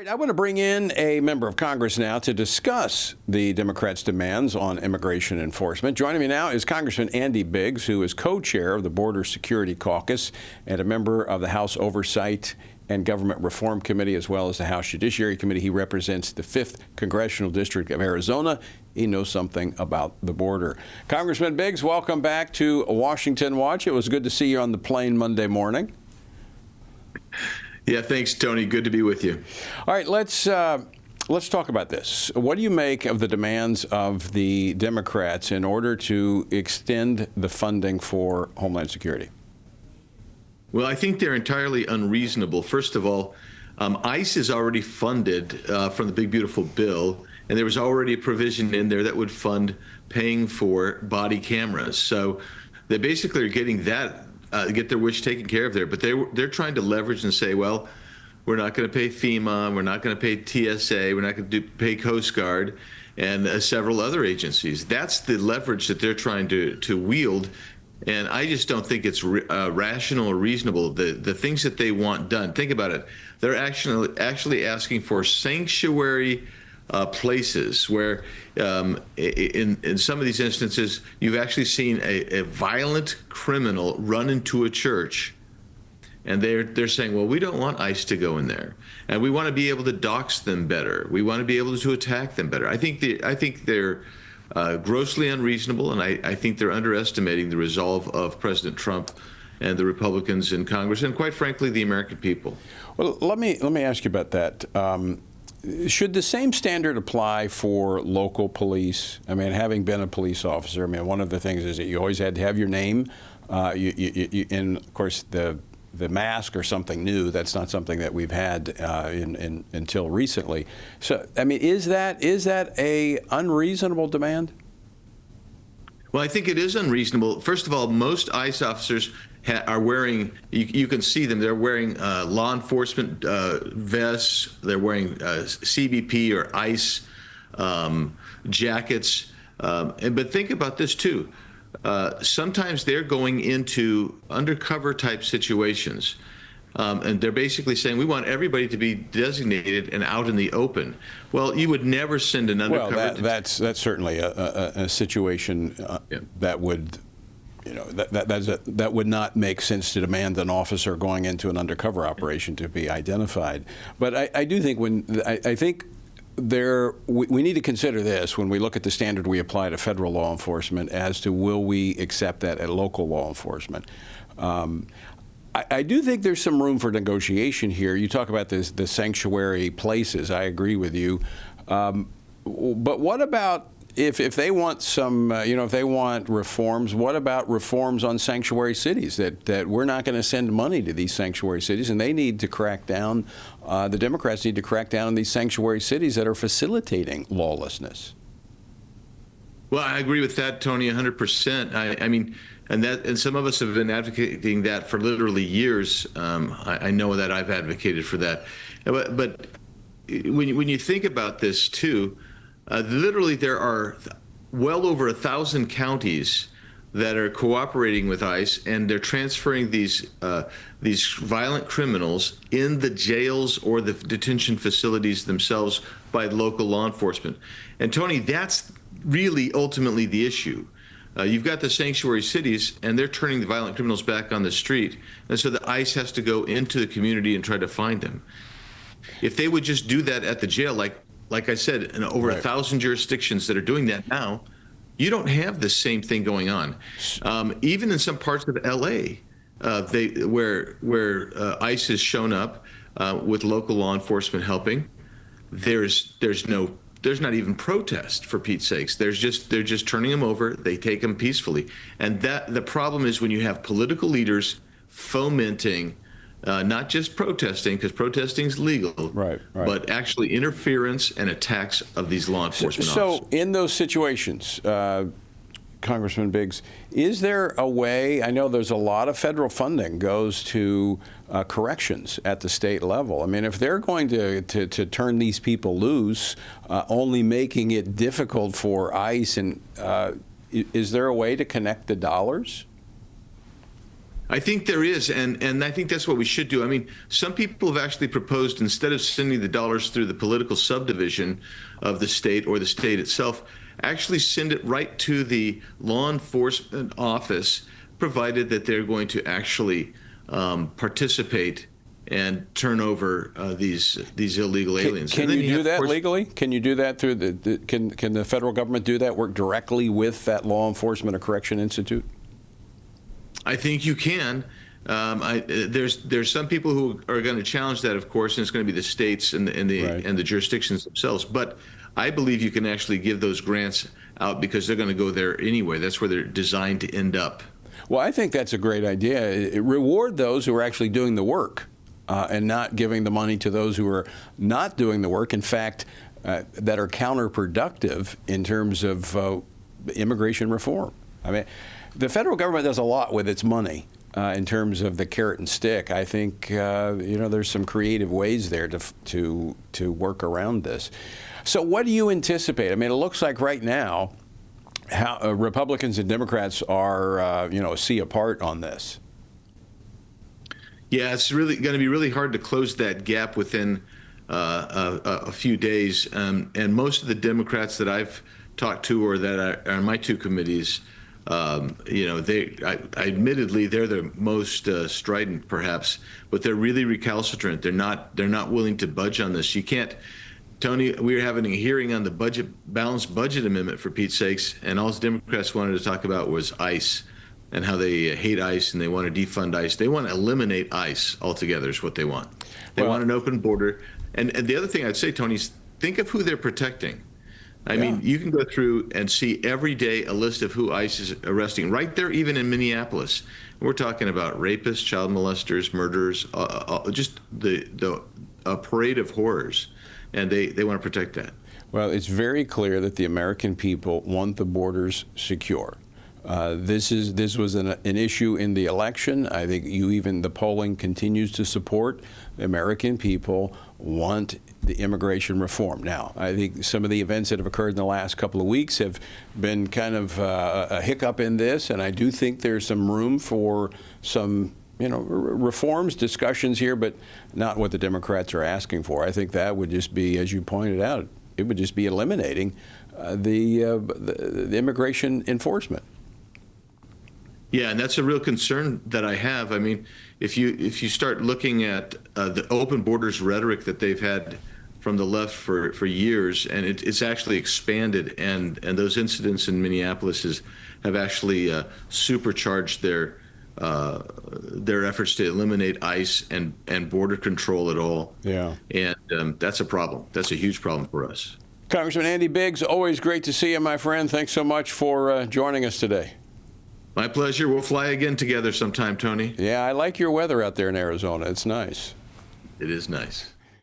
I want to bring in a member of Congress now to discuss the Democrats' demands on immigration enforcement. Joining me now is Congressman Andy Biggs, who is co-chair of the Border Security Caucus and a member of the House Oversight and Government Reform Committee, as well as the House Judiciary Committee. He represents the 5th Congressional District of Arizona. He knows something about the border. Congressman Biggs, welcome back to Washington Watch. It was good to see you on the plane Monday morning. Yeah, thanks, Tony. Good to be with you. All right, let's talk about this. What do you make of the demands of the Democrats in order to extend the funding for Homeland Security? Well, I think they're entirely unreasonable. First of all, ICE is already funded from the Big Beautiful Bill, and there was already a provision in there that would fund paying for body cameras. So they basically are getting that. Get their wish taken care of there, but they're trying to leverage and say, well, we're not going to pay FEMA, we're not going to pay TSA, we're not going to pay Coast Guard, and several other agencies. That's the leverage that they're trying to wield, and I just don't think it's rational or reasonable. The things that they want done. Think about it. They're actually asking for sanctuary places where, in some of these instances, you've actually seen a violent criminal run into a church, and they're saying, well, we don't want ICE to go in there, and we want to be able to dox them better. We want to be able to attack them better. I think they're grossly unreasonable, and I think they're underestimating the resolve of President Trump and the Republicans in Congress, and quite frankly, the American people. Well, let me ask you about that. Should the same standard apply for local police? I mean, having been a police officer, I mean, one of the things is that you always had to have your name. And of course, the mask or something new. That's not something that we've had until recently. So, I mean, is that a unreasonable demand? Well, I think it is unreasonable. First of all, most ICE officers are wearing, you can see them, they're wearing law enforcement vests, they're wearing CBP or ICE jackets. But think about this too. Sometimes they're going into undercover type situations. And they're basically saying, we want everybody to be designated and out in the open. Well, you would never send an undercover. Well, that's certainly a situation that would, that would not make sense to demand an officer going into an undercover operation to be identified. But I do think we need to consider this when we look at the standard we apply to federal law enforcement as to will we accept that at local law enforcement. I do think there's some room for negotiation here. You talk about the sanctuary places. I agree with you. But what about if they want some, if they want reforms, what about reforms on sanctuary cities that we're not going to send money to these sanctuary cities and they need to crack down, the Democrats need to crack down on these sanctuary cities that are facilitating lawlessness? Well, I agree with that, Tony, 100%. I mean, and some of us have been advocating that for literally years. I know that I've advocated for that. But when you think about this too, literally there are well over 1,000 counties that are cooperating with ICE, and they're transferring these violent criminals in the jails or the detention facilities themselves by local law enforcement. And Tony, that's really ultimately the issue. You've got the sanctuary cities, and they're turning the violent criminals back on the street, and so the ICE has to go into the community and try to find them. If they would just do that at the jail, like I said, in over 1,000 jurisdictions that are doing that now, you don't have the same thing going on. Even in some parts of LA, where ICE has shown up with local law enforcement helping, there's not even protest, for Pete's sakes. They're just turning them over. They take them peacefully. And the problem is when you have political leaders fomenting not just protesting, because protesting is legal, right, but actually interference and attacks of these law enforcement officers. So in those situations, Congressman Biggs, is there a way, I know there's a lot of federal funding goes to corrections at the state level. I mean, if they're going to turn these people loose, only making it difficult for ICE, and is there a way to connect the dollars? I think there is, and I think that's what we should do. I mean, some people have actually proposed, instead of sending the dollars through the political subdivision of the state or the state itself, actually send it right to the law enforcement office, provided that they're going to actually participate and turn over these illegal aliens. Can you do that legally? Can you do that through can the federal government do that, work directly with that Law Enforcement or Correction Institute? I think you can. There's some people who are going to challenge that, of course, and it's going to be the states and the jurisdictions themselves. But I believe you can actually give those grants out because they're going to go there anyway. That's where they're designed to end up. Well, I think that's a great idea. Reward those who are actually doing the work and not giving the money to those who are not doing the work. In fact, that are counterproductive in terms of immigration reform. I mean, the federal government does a lot with its money in terms of the carrot and stick. I think there's some creative ways there to work around this. So what do you anticipate? I mean, it looks like right now how Republicans and Democrats are a sea apart on this. Yeah, it's really going to be really hard to close that gap within a few days. And most of the Democrats that I've talked to or that are on my two committees, admittedly, they're the most strident, perhaps, but they're really recalcitrant. They're not willing to budge on this. You can't, Tony. We were having a hearing on the balanced budget amendment, for Pete's sakes, and all the Democrats wanted to talk about was ICE and how they hate ICE and they want to defund ICE. They want to eliminate ICE altogether. Is what they want. They want an open border. And the other thing I'd say, Tony, is think of who they're protecting. I mean, you can go through and see every day a list of who ICE is arresting, right there, even in Minneapolis. We're talking about rapists, child molesters, murderers, just a parade of horrors, and they want to protect that. Well, it's very clear that the American people want the borders secure. This was an issue in the election. I think the polling continues to support. The American people want the immigration reform. Now, I think some of the events that have occurred in the last couple of weeks have been kind of a hiccup in this, and I do think there's some room for some reforms, discussions here, but not what the Democrats are asking for. I think that would just be, as you pointed out, it would just be eliminating the immigration enforcement. Yeah, and that's a real concern that I have. I mean, if you start looking at the open borders rhetoric that they've had from the left for years, and it's actually expanded, and those incidents in Minneapolis have actually supercharged their efforts to eliminate ICE and border control at all. Yeah, and that's a problem. That's a huge problem for us. Congressman Andy Biggs, always great to see you, my friend. Thanks so much for joining us today. My pleasure. We'll fly again together sometime, Tony. Yeah, I like your weather out there in Arizona. It's nice. It is nice.